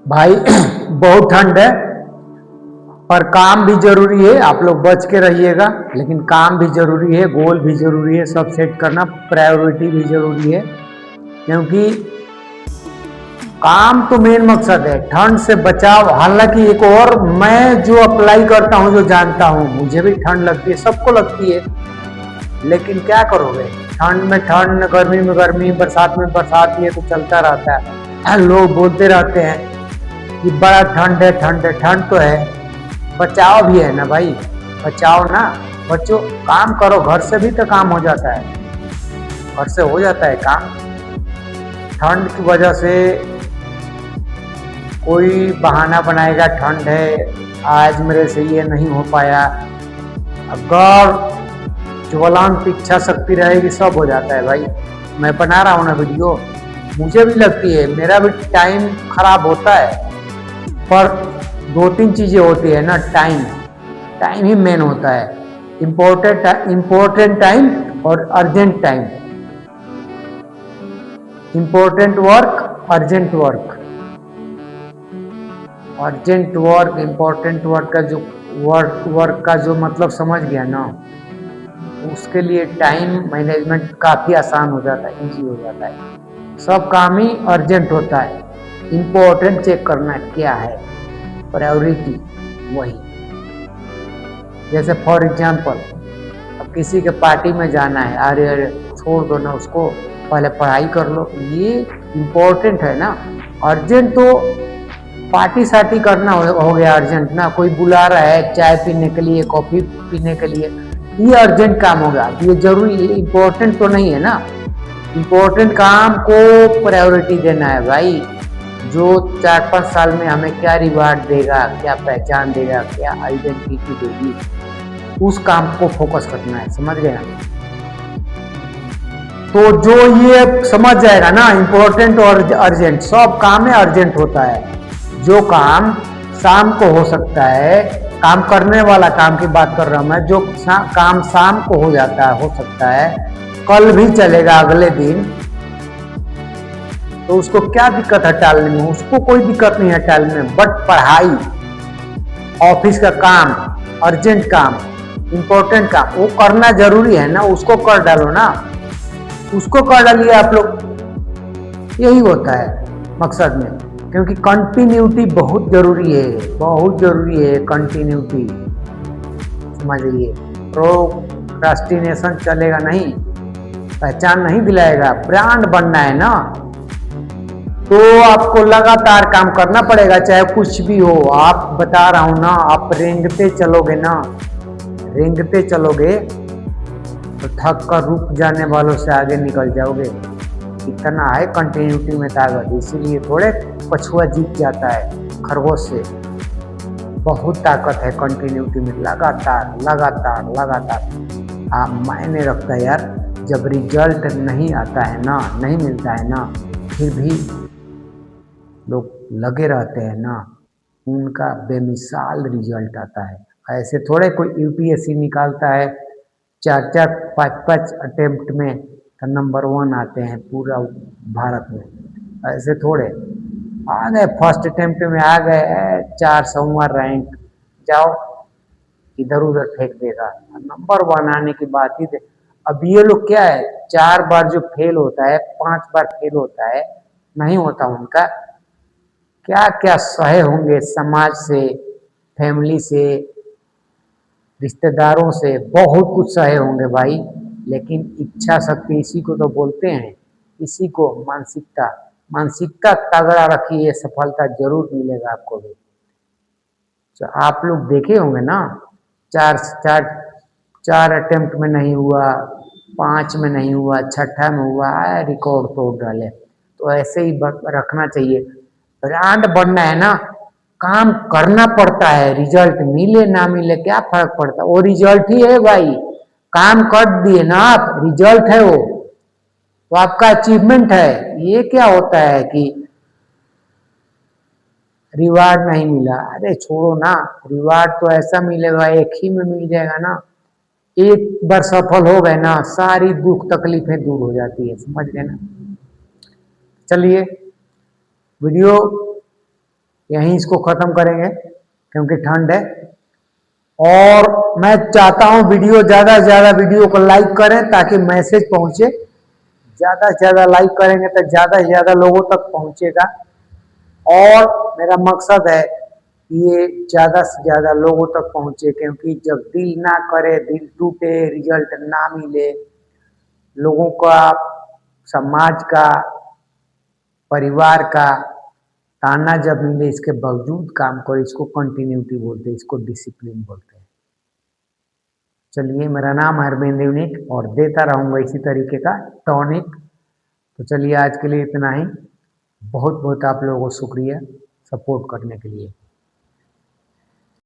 भाई बहुत ठंड है पर काम भी जरूरी है। आप लोग बच के रहिएगा, लेकिन काम भी जरूरी है, गोल भी जरूरी है, सब सेट करना प्रायोरिटी भी जरूरी है। क्योंकि काम तो मेन मकसद है, ठंड से बचाव। हालांकि एक और, मैं जो अप्लाई करता हूँ, जो जानता हूँ, मुझे भी ठंड लगती है, सबको लगती है, लेकिन क्या करोगे। ठंड में ठंड, गर्मी में गर्मी, बरसात में बरसात, ये तो चलता रहता है। लोग बोलते रहते हैं कि बड़ा ठंड है, ठंड है। ठंड तो है, बचाव भी है ना भाई, बचाओ ना। बच्चों, काम करो, घर से भी तो काम हो जाता है, घर से हो जाता है काम। ठंड की वजह से कोई बहाना बनाएगा, ठंड है आज मेरे से ये नहीं हो पाया। अगर ज्वलंत इच्छा शक्ति रहेगी सब हो जाता है भाई। मैं बना रहा हूँ ना वीडियो, मुझे भी लगती है, मेरा भी टाइम खराब होता है, पर दो तीन चीजें होती है ना। टाइम, टाइम ही मेन होता है। इम्पोर्टेंट टाइम और urgent time. Important work, urgent work. Urgent work, important work का जो वर्क का जो मतलब समझ गया ना, उसके लिए टाइम मैनेजमेंट काफी आसान हो जाता है, इजी हो जाता है। सब काम ही अर्जेंट होता है। इम्पोर्टेंट चेक करना क्या है, प्रायोरिटी वही। जैसे फॉर एग्जाम्पल, अब किसी के पार्टी में जाना है, अरे अरे छोड़ दो ना उसको, पहले पढ़ाई कर लो, ये इम्पोर्टेंट है ना। अर्जेंट तो पार्टी सार्टी करना हो गया अर्जेंट ना। कोई बुला रहा है चाय पीने के लिए, कॉफी पीने के लिए, ये अर्जेंट काम होगा, ये जरूरी, इम्पोर्टेंट तो नहीं है ना। इम्पोर्टेंट काम को प्रायोरिटी देना है भाई। जो 4-5 साल में हमें क्या रिवार्ड देगा, क्या पहचान देगा, क्या आइडेंटिटी देगी, उस काम को फोकस करना है, समझ गए ना। तो जो ये समझ जाएगा ना, इम्पोर्टेंट और अर्जेंट, सब काम में अर्जेंट होता है। जो काम शाम को हो सकता है, काम करने वाला काम की बात कर रहा हूं मैं, जो काम शाम को हो जाता है, हो सकता है कल भी चलेगा, अगले दिन, तो उसको क्या दिक्कत है टालने में, उसको कोई दिक्कत नहीं है टालने में। बट पढ़ाई, ऑफिस का काम, अर्जेंट काम, इंपॉर्टेंट काम, वो करना जरूरी है ना, उसको कर डालो ना, उसको कर डालिए आप लोग। यही होता है मकसद में। क्योंकि कंटिन्यूटी बहुत जरूरी है, बहुत जरूरी है कंटिन्यूटी, समझिए। प्रोक्रास्टिनेशन चलेगा नहीं, पहचान नहीं दिलाएगा। ब्रांड बनना है ना, तो आपको लगातार काम करना पड़ेगा, चाहे कुछ भी हो। आप बता रहा हूं ना, आप रेंगते चलोगे ना, रेंगते चलोगे तो थक कर रुक जाने वालों से आगे निकल जाओगे। इतना है कंटिन्यूटी में ताकत, इसीलिए थोड़े पछुआ जीत जाता है खरगोश से। बहुत ताकत है कंटिन्यूटी में, लगातार लगातार लगातार। आप मायने रखता है यार, जब रिजल्ट नहीं आता है ना, नहीं मिलता है ना, फिर भी लोग लगे रहते हैं ना, उनका बेमिसाल रिजल्ट आता है। ऐसे थोड़े कोई यूपीएससी निकालता है 4-4 5-5 अटेम्प्ट में तो नंबर 1 आते हैं पूरा भारत में। ऐसे थोड़े आ गए, फर्स्ट अटेम्प्ट में आ गए 400वां रैंक, जाओ इधर उधर फेंक देगा। नंबर 1 आने की बात ही थे। अब ये लोग क्या है, 4 बार जो फेल होता है, 5 बार फेल होता है, नहीं होता उनका, क्या क्या सहे होंगे समाज से, फैमिली से, रिश्तेदारों से, बहुत कुछ सहे होंगे भाई। लेकिन इच्छा शक्ति, इसी को तो बोलते हैं, इसी को मानसिकता, मानसिकता तगड़ा रखिए, सफलता जरूर मिलेगा आपको भी। तो आप लोग देखे होंगे ना, चार चार 4 अटेम्प्ट में नहीं हुआ, 5 में नहीं हुआ, छठा में हुआ, रिकॉर्ड तोड़ डाले। तो ऐसे ही रखना चाहिए। ब्रांड बनना है ना, काम करना पड़ता है, रिजल्ट मिले ना मिले क्या फर्क पड़ता है, वो रिजल्ट ही है भाई। काम कर दिए ना आप, रिजल्ट है वो, तो आपका अचीवमेंट है। ये क्या होता है कि रिवार्ड नहीं मिला, अरे छोड़ो ना, रिवार्ड तो ऐसा मिलेगा, एक ही में मिल जाएगा ना। एक बार सफल हो गए ना, सारी दुख तकलीफें दूर हो जाती है, समझ गए ना। चलिए, वीडियो यहीं इसको ख़त्म करेंगे क्योंकि ठंड है। और मैं चाहता हूँ वीडियो ज़्यादा से ज़्यादा वीडियो को लाइक करें ताकि मैसेज पहुँचे। ज़्यादा से ज़्यादा लाइक करेंगे तो ज़्यादा से ज़्यादा लोगों तक पहुँचेगा। और मेरा मकसद है ये ज़्यादा से ज़्यादा लोगों तक पहुँचे, क्योंकि जब दिल ना करे, दिल टूटे, रिजल्ट ना मिले, लोगों का, समाज का, परिवार का ताना जब मिले, इसके बावजूद काम करो, इसको कंटिन्यूटी बोलते हैं, इसको डिसिप्लिन बोलते हैं। चलिए, मेरा नाम है अरविंद यूनिक और देता रहूँगा इसी तरीके का टॉनिक। तो चलिए आज के लिए इतना ही। बहुत बहुत आप लोगों को शुक्रिया सपोर्ट करने के लिए।